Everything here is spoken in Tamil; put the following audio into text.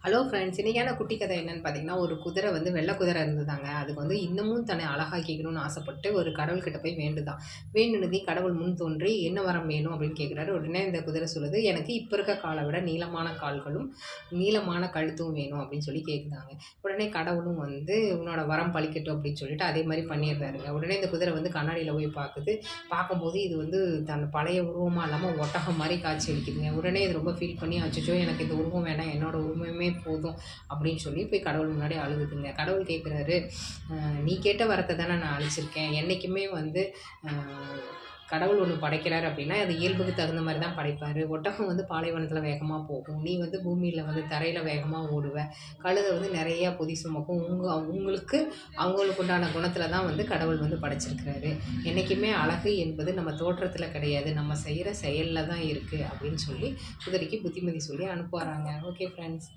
ஹலோ ஃப்ரெண்ட்ஸ், இன்னைக்கான குட்டி கதை என்னன்னு பார்த்தீங்கன்னா, ஒரு குதிரை வந்து வெள்ளை குதிரை இருந்ததாங்க. அதுக்கு வந்து இன்னமும் தன்னை அழகாக்கிக்கணும்னு ஆசைப்பட்டு ஒரு கடவுள்கிட்ட போய் வேண்டுதான். வேண்டுனதையும் கடவுள் முன் தோன்றி, "என்ன வரம் வேணும்?" அப்படின்னு கேட்குறாரு. உடனே இந்த குதிரை சொல்லுது, "எனக்கு இப்ப இருக்க காலை விட நீளமான கால்களும், நீளமான கழுத்தும் வேணும்." அப்படின்னு சொல்லி கேட்குதாங்க. உடனே கடவுளும் வந்து, "உன்னோட வரம் பலிக்கட்டும்." அப்படின்னு சொல்லிட்டு அதே மாரி பண்ணிடுறாருங்க. உடனே இந்த குதிரை வந்து கண்ணாடியில போய் பார்க்குது. பார்க்கும்போது இது வந்து தன் பழைய உருவமா இல்லாம ஒட்டகம் மாரி காட்சியளிக்குதுங்க. உடனே இது ரொம்ப ஃபீல் பண்ணி, "அச்சச்சோ! எனக்கு இந்த உருவம் வேண்டாம். என்னோட உருவமே போதும்." அப்படின்னு சொல்லி போய் கடவுள் முன்னாடி அழுகுதுங்க. கடவுள் கேட்குறாரு, "நீ கேட்ட வரத்த தானே நான் அளிச்சிருக்கேன். என்னைக்குமே வந்து அ கடவுள் ஒண்ணு படைக்கிறாரு அப்படின்னா, அது இயல்புக்கு தகுந்த மாரி தான் படைப்பாரு. ஒட்டகம் வந்து பாலைவனத்தில வேகமா போகும். நீ வந்து பூமியில வந்து தரையில வேகமா ஓடுவ. கழுதை வந்து நெறையா பொதி சுமக்கும். உங்களுக்கு அவங்களுக்கு உண்டான குணத்தில தான் வந்து கடவுள் வந்து படைச்சிருக்கிறாரு. என்னைக்குமே அழகு என்பது நம்ம தோற்றத்தில கிடையாது. நம்ம செய்ற செயல்ல தான் இருக்கு." அப்படின்னு சொல்லி குதிரைக்கு புத்திமதி சொல்லி அனுப்புவாராங்க. Okay friends.